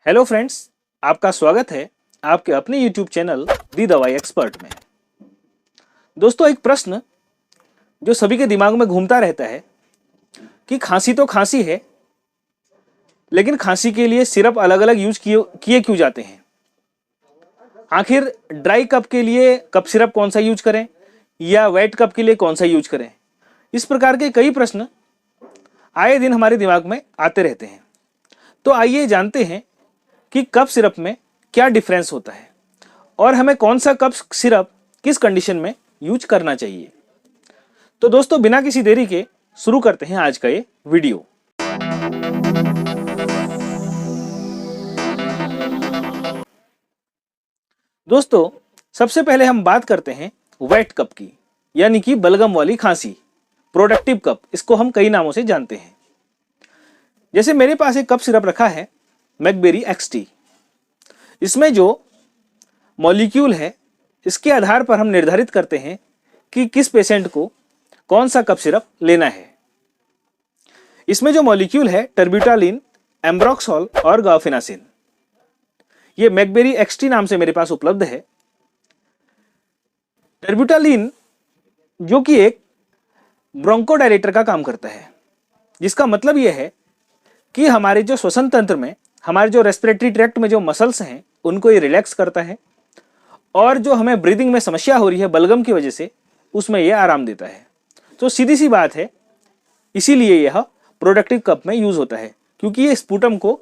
Hello friends, आपका स्वागत है आपके अपने यूट्यूब चैनल दी दवाई एक्सपर्ट में। दोस्तों, एक प्रश्न जो सभी के दिमाग में घूमता रहता है कि खांसी तो खांसी है, लेकिन खांसी के लिए सिरप अलग अलग यूज किए क्यों जाते हैं। आखिर ड्राई कफ के लिए कफ सिरप कौन सा यूज करें या वेट कफ के लिए कौन सा यूज करें। इस प्रकार के कई प्रश्न आए दिन हमारे दिमाग में आते रहते हैं। तो आइए जानते हैं कि कफ सिरप में क्या डिफरेंस होता है और हमें कौन सा कफ सिरप किस कंडीशन में यूज करना चाहिए। तो दोस्तों, बिना किसी देरी के शुरू करते हैं आज का ये वीडियो। दोस्तों, सबसे पहले हम बात करते हैं वेट कफ की, यानी कि बलगम वाली खांसी, प्रोडक्टिव कफ, इसको हम कई नामों से जानते हैं। जैसे मेरे पास एक कफ सिरप रखा है मैकबेरी XT। इसमें जो मॉलिक्यूल है, इसके आधार पर हम निर्धारित करते हैं कि किस पेशेंट को कौन सा कफ सिरप लेना है। इसमें जो मॉलिक्यूल है टर्ब्यूटालिन, एम्ब्रोक्सोल और गाओफिनासिन, ये मैकबेरी XT नाम से मेरे पास उपलब्ध है। टर्ब्यूटालिन जो कि एक ब्रोंकोडायलेटर का काम करता है, जिसका मतलब यह है कि हमारे जो श्वसन तंत्र में, हमारे जो रेस्पिरेटरी ट्रैक्ट में जो मसल्स हैं, उनको ये रिलैक्स करता है और जो हमें ब्रीदिंग में समस्या हो रही है बलगम की वजह से, उसमें ये आराम देता है। तो सीधी सी बात है, इसीलिए यह प्रोडक्टिव कफ में यूज होता है, क्योंकि ये स्पूटम को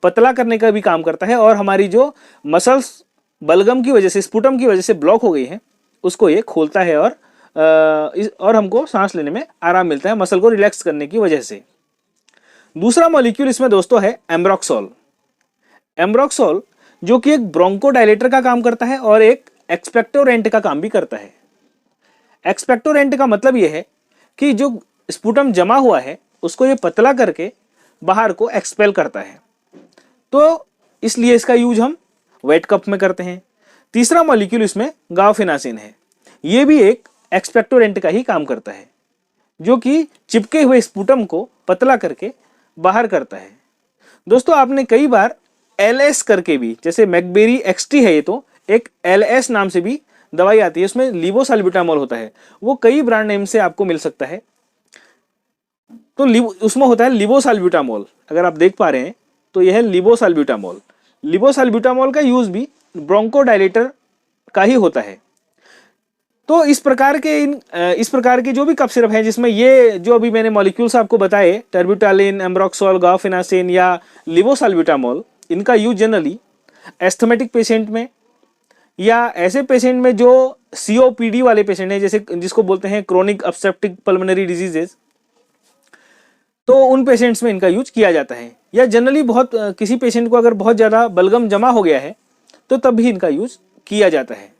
पतला करने का भी काम करता है और हमारी जो मसल्स बलगम की वजह से, स्पूटम की वजह से ब्लॉक हो गई है, उसको ये खोलता है और हमको सांस लेने में आराम मिलता है मसल को रिलैक्स करने की वजह से। दूसरा मॉलिक्यूल इसमें दोस्तों है एम्ब्रोक्सोल। एम्ब्रोक्सोल जो कि एक ब्रोंकोडायलेटर का काम करता है और एक एक्सपेक्टोरेंट का काम भी करता है। एक्सपेक्टोरेंट का मतलब यह है कि जो स्पूटम जमा हुआ है उसको ये पतला करके बाहर को एक्सपेल करता है। तो इसलिए इसका यूज हम वेट कफ में करते हैं। तीसरा मॉलिक्यूल इसमें गाओफिनासिन है। ये भी एक एक्सपेक्टोरेंट का ही काम करता है, जो कि चिपके हुए स्पूटम को पतला करके बाहर करता है। दोस्तों, आपने कई बार LS करके भी, जैसे मैकबेरी XT है, ये तो एक LS नाम से भी दवाई आती है, उसमें लिवोसाल्ब्यूटामोल होता है। वो कई ब्रांड नेम से आपको मिल सकता है। तो उसमें होता है लिवोसाल्ब्यूटामोल, अगर आप देख पा रहे हैं तो यह है लिवोसाल्ब्यूटामोल। लिवोसाल्ब्यूटामोल का यूज भी ब्रोंकोडायलेटर का ही होता है। तो इस प्रकार के जो भी कफ सिरप हैं, जिसमें ये जो अभी मैंने मॉलिक्यूल्स आपको बताए, टर्ब्यूटालिन, एम्ब्रोक्सोल, गाओफिनासिन या लिवोसाल्ब्यूटामोल, इनका यूज जनरली एस्थमेटिक पेशेंट में या ऐसे पेशेंट में जो COPD वाले पेशेंट हैं, जैसे जिसको बोलते हैं क्रोनिक ऑब्स्ट्रक्टिव पल्मोनरी डिजीजेस, तो उन पेशेंट्स में इनका यूज किया जाता है। या जनरली किसी पेशेंट को अगर बहुत ज्यादा बलगम जमा हो गया है तो तब भी इनका यूज किया जाता है।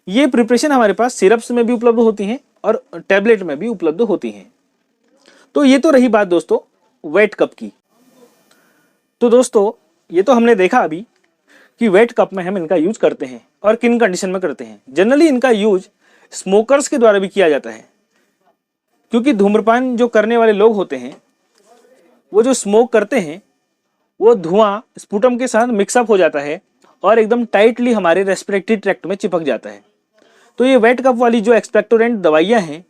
ये प्रिपरेशन हमारे पास सिरप्स में भी उपलब्ध होती हैं और टैबलेट में भी उपलब्ध होती हैं। तो ये तो रही बात दोस्तों वेट कफ की। तो दोस्तों, ये तो हमने देखा अभी कि वेट कफ में हम इनका यूज करते हैं और किन कंडीशन में करते हैं। जनरली इनका यूज स्मोकर्स के द्वारा भी किया जाता है, क्योंकि धूम्रपान जो करने वाले लोग होते हैं, वो जो स्मोक करते हैं, वो धुआं स्पूटम के साथ मिक्सअप हो जाता है और एकदम टाइटली हमारे रेस्पिरेटरी ट्रैक्ट में चिपक जाता है। तो ये वेट कफ वाली जो एक्सपेक्टोरेंट दवाइयाँ हैं,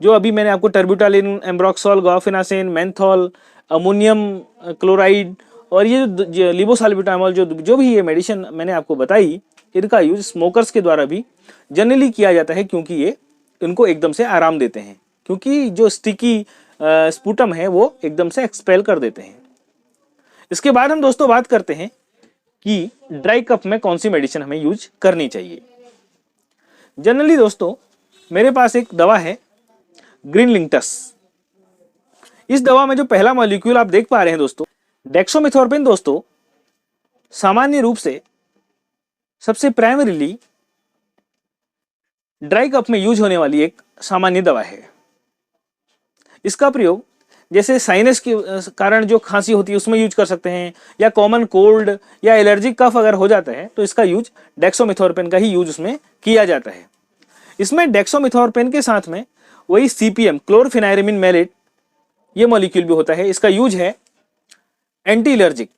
जो अभी मैंने आपको टर्ब्यूटालिन, एम्ब्रोक्सोल, गाओफिनासिन, मेंथॉल, अमोनियम क्लोराइड और ये जो लिवोसाल्ब्यूटामोल, जो भी ये मेडिसिन मैंने आपको बताई, इनका यूज स्मोकर्स के द्वारा भी जनरली किया जाता है, क्योंकि ये इनको एकदम से आराम देते हैं, क्योंकि जो स्टिकी स्पूटम है वो एकदम से एक्सपेल कर देते हैं। इसके बाद हम दोस्तों बात करते हैं कि ड्राई कफ में कौन सी मेडिसिन हमें यूज करनी चाहिए। जनरली दोस्तों, मेरे पास एक दवा है ग्रीन लिंक्टस। इस दवा में जो पहला मॉलिक्यूल आप देख पा रहे हैं दोस्तों, डेक्सोमेथोर्पेन, दोस्तों सामान्य रूप से सबसे प्राइमरीली ड्राई कफ में यूज होने वाली एक सामान्य दवा है। इसका प्रयोग जैसे साइनस के कारण जो खांसी होती है उसमें यूज कर सकते हैं, या कॉमन कोल्ड या एलर्जिक कफ अगर हो जाता है तो इसका यूज डेक्सोमेथोर्पेन का ही यूज उसमें किया जाता है। इसमें डेक्सोमेथोर्पेन के साथ में वही CPM, क्लोरफेनायरामिन मैलेट, ये मॉलिक्यूल भी होता है। इसका यूज है एंटी एलर्जिक,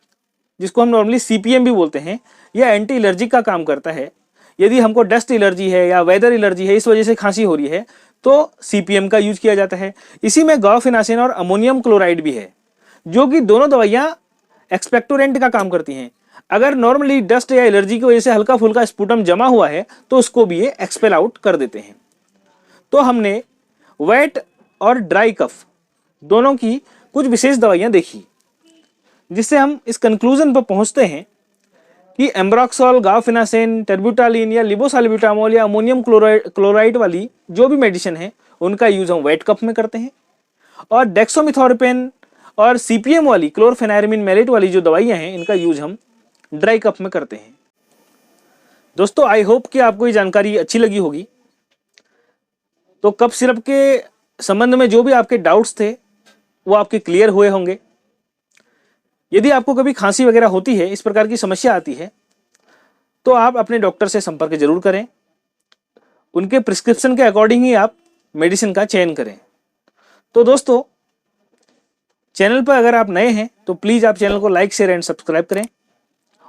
जिसको हम नॉर्मली CPM भी बोलते हैं, यह एंटी एलर्जिक का काम करता है। यदि हमको डस्ट एलर्जी है या वेदर एलर्जी है, इस वजह से खांसी हो रही है, तो CPM का यूज किया जाता है। इसी में गॉफिनासिन और अमोनियम क्लोराइड भी है, जो कि दोनों दवाइयां एक्सपेक्टोरेंट का काम करती हैं। अगर नॉर्मली डस्ट या एलर्जी की वजह से हल्का फुल्का स्पुटम जमा हुआ है तो उसको भी ये एक्सपेल आउट कर देते हैं। तो हमने वेट और ड्राई कफ दोनों की कुछ विशेष दवाइयां देखी, जिससे हम इस कंक्लूजन पर पहुंचते हैं कि एम्ब्रोक्सोल, गाफिनासिन, टेर्ब्यूटालिन या लिबोसाल्ब्यूटामोल या अमोनियम क्लोराइड वाली जो भी मेडिसिन है उनका यूज हम वेट कफ में करते हैं, और डेक्सोमिथोर्पेन और CPM वाली क्लोरफेनायरामिन मैलेट वाली जो दवाइयां हैं इनका यूज हम ड्राई कफ में करते हैं। दोस्तों, आई होप कि आपको ये जानकारी अच्छी लगी होगी। तो कफ सिरप के संबंध में जो भी आपके डाउट्स थे वो आपके क्लियर हुए होंगे। यदि आपको कभी खांसी वगैरह होती है, इस प्रकार की समस्या आती है, तो आप अपने डॉक्टर से संपर्क जरूर करें। उनके प्रिस्क्रिप्शन के अकॉर्डिंग ही आप मेडिसिन का चयन करें। तो दोस्तों, चैनल पर अगर आप नए हैं तो प्लीज आप चैनल को लाइक, शेयर एंड सब्सक्राइब करें,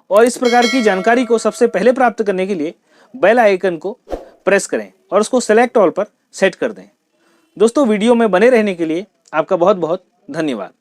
और इस प्रकार की जानकारी को सबसे पहले प्राप्त करने के लिए बेल आइकन को प्रेस करें और उसको सेलेक्ट ऑल पर सेट कर दें। दोस्तों, वीडियो में बने रहने के लिए आपका बहुत बहुत धन्यवाद।